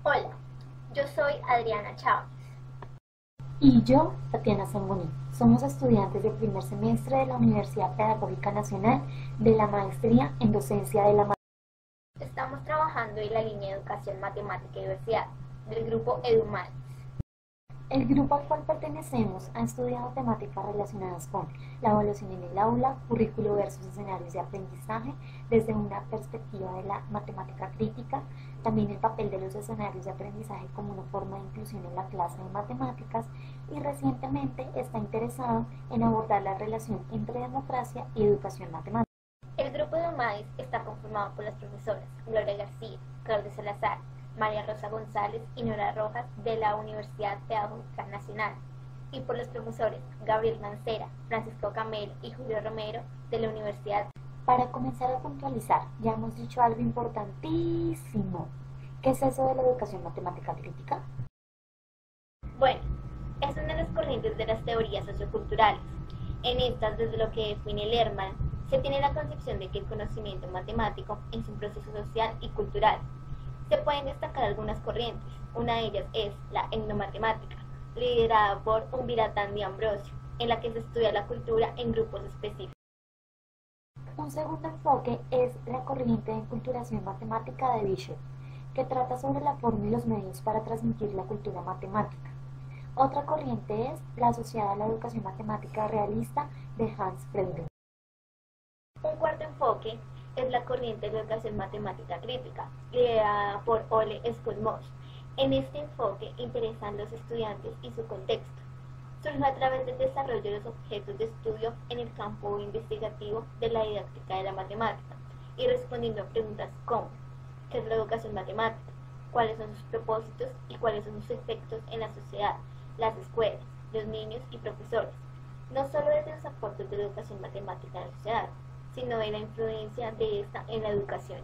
Hola, yo soy Adriana Chávez. Y yo, Tatiana Zamboni. Somos estudiantes de primer semestre de la Universidad Pedagógica Nacional de la Maestría en Docencia de la Estamos trabajando en la línea de Educación, Matemática y Diversidad del grupo EduMates. El grupo al cual pertenecemos ha estudiado temáticas relacionadas con la evaluación en el aula, currículo versus escenarios de aprendizaje desde una perspectiva de la matemática crítica, también el papel de los escenarios de aprendizaje como una forma de inclusión en la clase de matemáticas y recientemente está interesado en abordar la relación entre democracia y educación matemática. El grupo EduMates está conformado por las profesoras Gloria García, Claudia Salazar, María Rosa González y Nora Rojas de la Universidad Pedagógica Nacional y por los profesores Gabriel Mancera, Francisco Camelo y Julio Romero de la Universidad. Para comenzar a puntualizar, ya hemos dicho algo importantísimo. ¿Qué es eso de la educación matemática crítica? Bueno, es una de las corrientes de las teorías socioculturales. En estas, desde lo que define Lerman, se tiene la concepción de que el conocimiento matemático es un proceso social y cultural. Se pueden destacar algunas corrientes. Una de ellas es la etnomatemática, liderada por Umbiratán de Ambrosio, en la que se estudia la cultura en grupos específicos. Un segundo enfoque es la corriente de enculturación matemática de Bishop, que trata sobre la forma y los medios para transmitir la cultura matemática. Otra corriente es la asociada a la educación matemática realista de Hans Freuding. Un cuarto enfoque es la corriente de la educación matemática crítica, liderada por Ole Skotmos. En este enfoque interesan los estudiantes y su contexto. Surge a través del desarrollo de los objetos de estudio en el campo investigativo de la didáctica de la matemática y respondiendo a preguntas como ¿qué es la educación matemática? ¿Cuáles son sus propósitos y cuáles son sus efectos en la sociedad, las escuelas, los niños y profesores? No solo desde los aportes de la educación matemática en la sociedad, sino de la influencia de esta en la educación.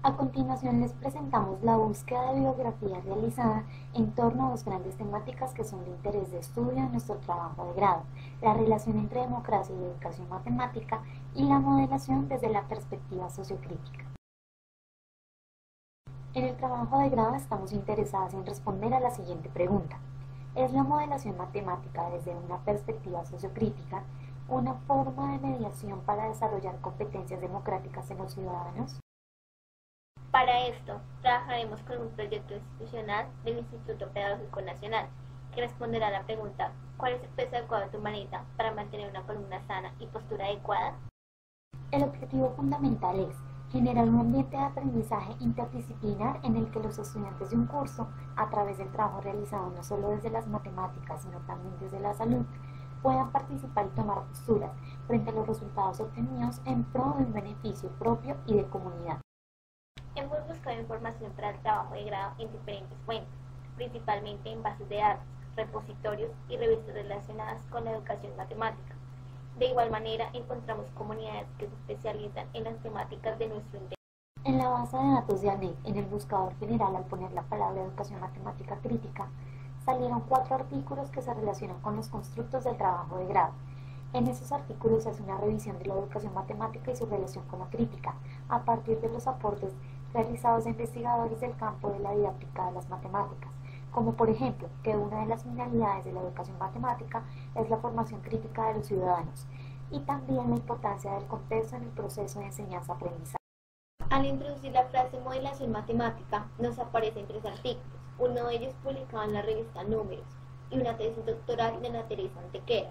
A continuación les presentamos la búsqueda de bibliografía realizada en torno a dos grandes temáticas que son de interés de estudio en nuestro trabajo de grado, la relación entre democracia y educación matemática y la modelación desde la perspectiva sociocrítica. En el trabajo de grado estamos interesadas en responder a la siguiente pregunta. ¿Es la modelación matemática desde una perspectiva sociocrítica una forma de mediación para desarrollar competencias democráticas en los ciudadanos? Para esto, trabajaremos con un proyecto institucional del Instituto Pedagógico Nacional que responderá a la pregunta ¿cuál es el peso adecuado de tu manita para mantener una columna sana y postura adecuada? El objetivo fundamental es generar un ambiente de aprendizaje interdisciplinar en el que los estudiantes de un curso, a través del trabajo realizado no solo desde las matemáticas, sino también desde la salud, puedan participar y tomar posturas frente a los resultados obtenidos en pro de un beneficio propio y de comunidad. Hemos buscado información para el trabajo de grado en diferentes fuentes, principalmente en bases de datos, repositorios y revistas relacionadas con la educación matemática. De igual manera, encontramos comunidades que se especializan en las temáticas de nuestro interés. En la base de datos de ANEC, en el buscador general, al poner la palabra educación matemática crítica, salieron 4 artículos que se relacionan con los constructos del trabajo de grado. En esos artículos se hace una revisión de la educación matemática y su relación con la crítica, a partir de los aportes realizados a investigadores del campo de la didáctica de las matemáticas, como por ejemplo que una de las finalidades de la educación matemática es la formación crítica de los ciudadanos, y también la importancia del contexto en el proceso de enseñanza-aprendizaje. Al introducir la frase modelación matemática, nos aparecen 3 artículos, uno de ellos publicado en la revista Números y una tesis doctoral de Ana Teresa Antequera.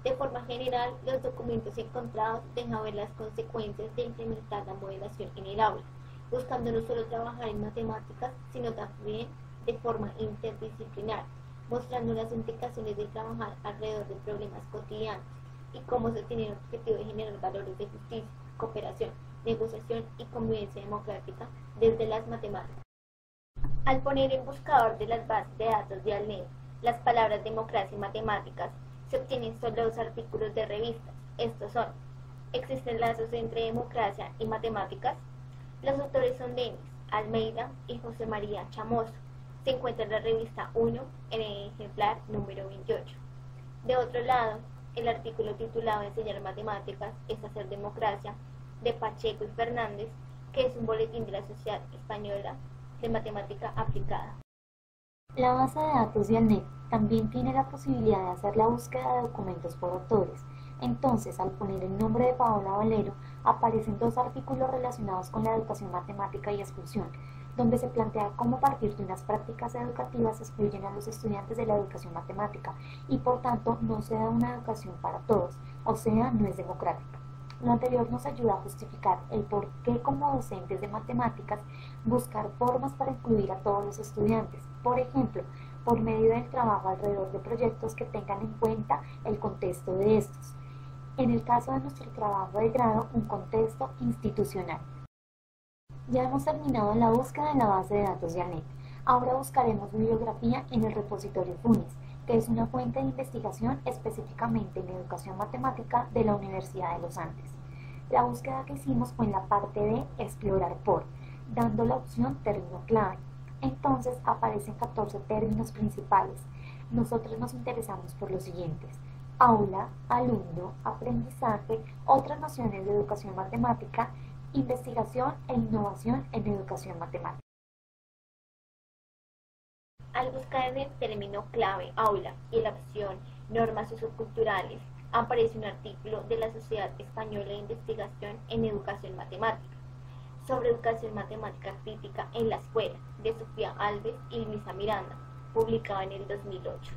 De forma general, los documentos encontrados dejan ver las consecuencias de implementar la modelación en el aula, buscando no solo trabajar en matemáticas, sino también de forma interdisciplinar, mostrando las implicaciones de trabajar alrededor de problemas cotidianos y cómo se tiene el objetivo de generar valores de justicia, cooperación, negociación y convivencia democrática desde las matemáticas. Al poner en buscador de las bases de datos de ALNED las palabras democracia y matemáticas, se obtienen solo 2 artículos de revistas. Estos son: ¿existen lazos entre democracia y matemáticas? Los autores son Denis Almeida y José María Chamoso. Se encuentra en la revista 1 en el ejemplar número 28. De otro lado, el artículo titulado Enseñar matemáticas es hacer democracia, de Pacheco y Fernández, que es un boletín de la Sociedad Española de matemática aplicada. La base de datos de ALNET también tiene la posibilidad de hacer la búsqueda de documentos por autores. Entonces, al poner el nombre de Paola Valero, aparecen 2 artículos relacionados con la educación matemática y exclusión, donde se plantea cómo a partir de unas prácticas educativas excluyen a los estudiantes de la educación matemática y por tanto no se da una educación para todos, o sea, no es democrática. Lo anterior nos ayuda a justificar el por qué como docentes de matemáticas buscar formas para incluir a todos los estudiantes, por ejemplo, por medio del trabajo alrededor de proyectos que tengan en cuenta el contexto de estos. En el caso de nuestro trabajo de grado, un contexto institucional. Ya hemos terminado la búsqueda en la base de datos de ALNET. Ahora buscaremos bibliografía en el repositorio FUNIS, que es una fuente de investigación específicamente en educación matemática de la Universidad de los Andes. La búsqueda que hicimos fue en la parte de explorar por, dando la opción término clave. Entonces aparecen 14 términos principales. Nosotros nos interesamos por los siguientes: aula, alumno, aprendizaje, otras nociones de educación matemática, investigación e innovación en educación matemática. Al buscar en el término clave aula y la opción normas socioculturales, aparece un artículo de la Sociedad Española de Investigación en Educación Matemática sobre educación matemática crítica en la escuela, de Sofía Alves y Luisa Miranda, publicado en el 2008.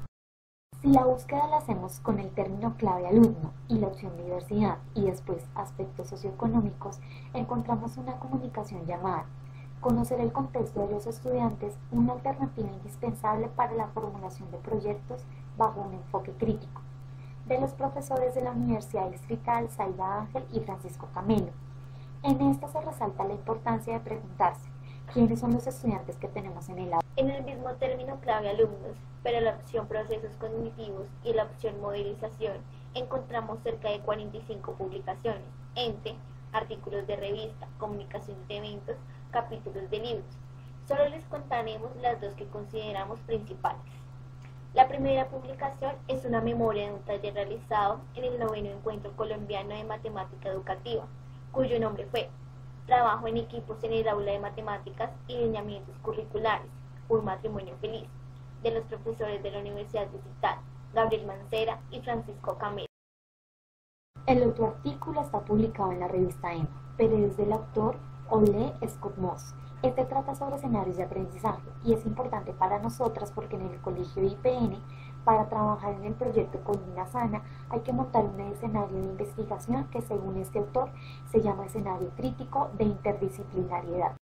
Si la búsqueda la hacemos con el término clave alumno y la opción diversidad y después aspectos socioeconómicos, encontramos una comunicación llamada conocer el contexto de los estudiantes, una alternativa indispensable para la formulación de proyectos bajo un enfoque crítico, de los profesores de la Universidad Distrital Zaida Ángel y Francisco Camelo. En esta se resalta la importancia de preguntarse quiénes son los estudiantes que tenemos en el aula. En el mismo término clave alumnos, pero la opción procesos cognitivos y la opción modelización, encontramos cerca de 45 publicaciones, entre artículos de revista, comunicación de eventos, capítulos de libros. Solo les contaremos las 2 que consideramos principales. La primera publicación es una memoria de un taller realizado en el 9º Encuentro Colombiano de Matemática Educativa, cuyo nombre fue Trabajo en equipos en el aula de matemáticas y lineamientos curriculares, un matrimonio feliz, de los profesores de la Universidad Distrital, Gabriel Mancera y Francisco Camelo. El otro artículo está publicado en la revista EMA, pero es del autor Ole Scott-Moss. Este trata sobre escenarios de aprendizaje y es importante para nosotras porque en el colegio IPN, para trabajar en el proyecto Colina Sana, hay que montar un escenario de investigación que, según este autor, se llama escenario crítico de interdisciplinariedad.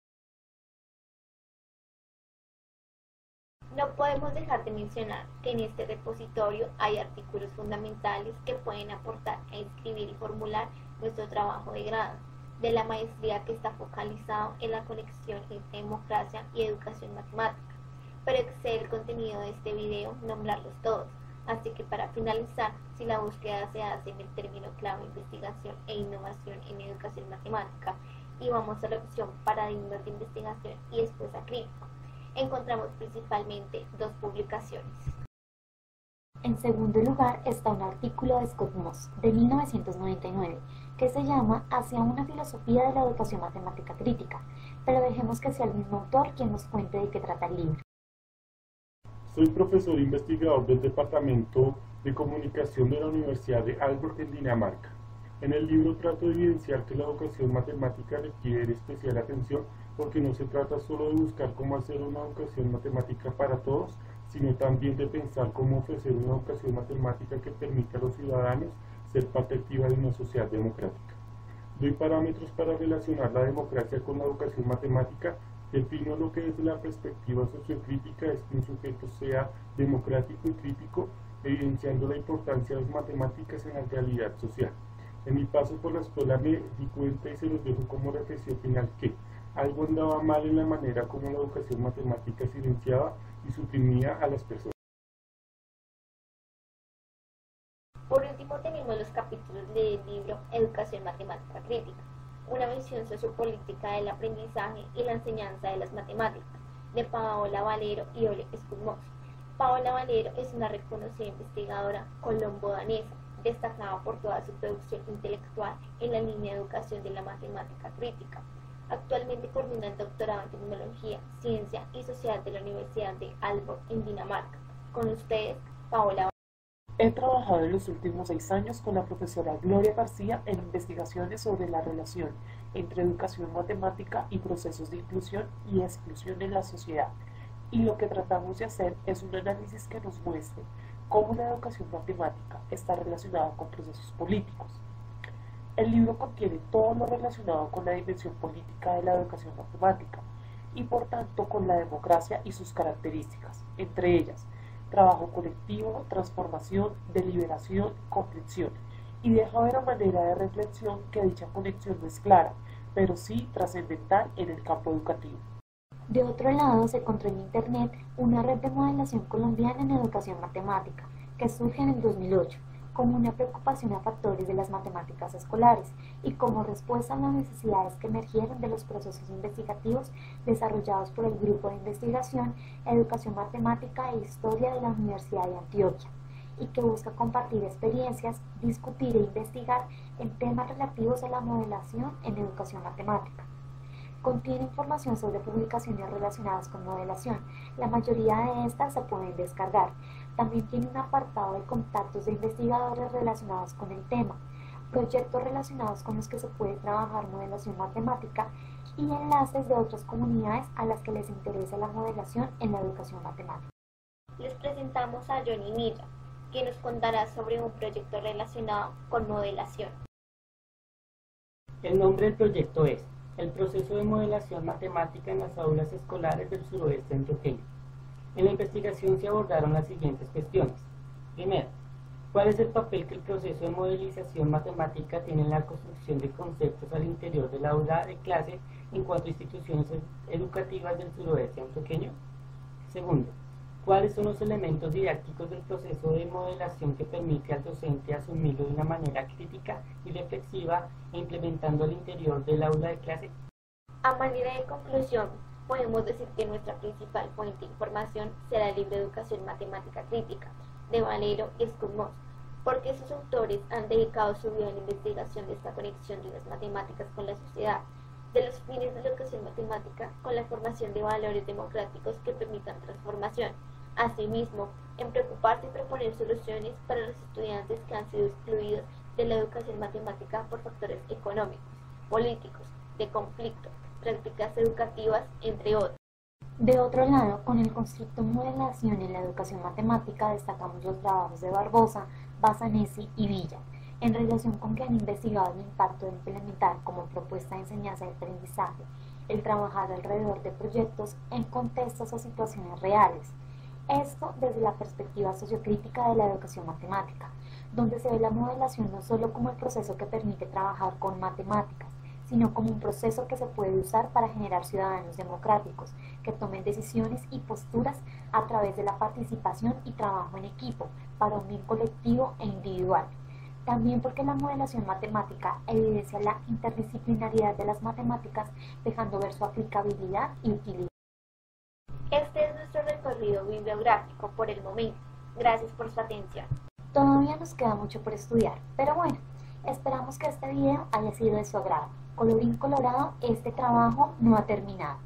No podemos dejar de mencionar que en este repositorio hay artículos fundamentales que pueden aportar a escribir y formular nuestro trabajo de grado, de la maestría que está focalizado en la conexión entre democracia y educación matemática, pero excede el contenido de este video nombrarlos todos, así que para finalizar, si la búsqueda se hace en el término clave investigación e innovación en educación matemática y vamos a la opción paradigmas de investigación y después a crítico, encontramos principalmente 2 publicaciones. En segundo lugar está un artículo de Scott-Moss de 1999 que se llama Hacia una filosofía de la educación matemática crítica, pero dejemos que sea el mismo autor quien nos cuente de qué trata el libro. Soy profesor e investigador del Departamento de Comunicación de la Universidad de Aalborg en Dinamarca. En el libro trato de evidenciar que la educación matemática requiere especial atención porque no se trata solo de buscar cómo hacer una educación matemática para todos, sino también de pensar cómo ofrecer una educación matemática que permita a los ciudadanos ser parte activa de una sociedad democrática. Doy parámetros para relacionar la democracia con la educación matemática, defino lo que desde la perspectiva sociocrítica es que un sujeto sea democrático y crítico, evidenciando la importancia de las matemáticas en la realidad social. En mi paso por la escuela me di cuenta y se los dejo como reflexión final que algo andaba mal en la manera como la educación matemática silenciaba y suprimía a las personas. Por último tenemos los capítulos del libro Educación Matemática Crítica, una visión sociopolítica del aprendizaje y la enseñanza de las matemáticas, de Paola Valero y Ole Scott-Moss. Paola Valero es una reconocida investigadora colombo-danesa, destacada por toda su producción intelectual en la línea de educación de la matemática crítica. Actualmente coordina el doctorado en Tecnología, Ciencia y Sociedad de la Universidad de Aalborg en Dinamarca. Con ustedes, Paola. He trabajado en los últimos 6 años con la profesora Gloria García en investigaciones sobre la relación entre educación matemática y procesos de inclusión y exclusión en la sociedad. Y lo que tratamos de hacer es un análisis que nos muestre cómo la educación matemática está relacionada con procesos políticos. El libro contiene todo lo relacionado con la dimensión política de la educación matemática y por tanto con la democracia y sus características, entre ellas trabajo colectivo, transformación, deliberación, comprensión, y deja ver a manera de reflexión que dicha conexión no es clara, pero sí trascendental en el campo educativo. De otro lado, se encontró en Internet una red de modelación colombiana en educación matemática, que surge en el 2008, como una preocupación a factores de las matemáticas escolares y como respuesta a las necesidades que emergieron de los procesos investigativos desarrollados por el Grupo de Investigación, Educación Matemática e Historia de la Universidad de Antioquia, y que busca compartir experiencias, discutir e investigar en temas relativos a la modelación en educación matemática. Contiene información sobre publicaciones relacionadas con modelación. La mayoría de estas se pueden descargar. También tiene un apartado de contactos de investigadores relacionados con el tema, proyectos relacionados con los que se puede trabajar modelación matemática y enlaces de otras comunidades a las que les interesa la modelación en la educación matemática. Les presentamos a Johnny Milla, que nos contará sobre un proyecto relacionado con modelación. El nombre del proyecto es el proceso de modelación matemática en las aulas escolares del suroeste antioqueño. En la investigación se abordaron las siguientes cuestiones. Primero, ¿cuál es el papel que el proceso de modelización matemática tiene en la construcción de conceptos al interior del aula de clase en 4 instituciones educativas del suroeste antioqueño? Segundo, ¿cuáles son los elementos didácticos del proceso de modelación que permite al docente asumirlo de una manera crítica y reflexiva e implementando al interior del aula de clase? A manera de conclusión, podemos decir que nuestra principal fuente de información será el libro Educación Matemática Crítica, de Valero y Escudmós, porque sus autores han dedicado su vida a la investigación de esta conexión de las matemáticas con la sociedad, de los fines de la educación matemática con la formación de valores democráticos que permitan transformación. Asimismo, en preocuparse y proponer soluciones para los estudiantes que han sido excluidos de la educación matemática por factores económicos, políticos, de conflicto, prácticas educativas, entre otros. De otro lado, con el concepto modelación en la educación matemática destacamos los trabajos de Barbosa, Basanesi y Villa, en relación con que han investigado el impacto de implementar como propuesta de enseñanza y aprendizaje el trabajar alrededor de proyectos en contextos o situaciones reales. Esto desde la perspectiva sociocrítica de la educación matemática, donde se ve la modelación no solo como el proceso que permite trabajar con matemáticas, sino como un proceso que se puede usar para generar ciudadanos democráticos que tomen decisiones y posturas a través de la participación y trabajo en equipo para un bien colectivo e individual. También porque la modelación matemática evidencia la interdisciplinariedad de las matemáticas, dejando ver su aplicabilidad y utilidad. Este es nuestro recorrido bibliográfico por el momento. Gracias por su atención. Todavía nos queda mucho por estudiar, pero bueno, esperamos que este video haya sido de su agrado. Colorín colorado, este trabajo no ha terminado.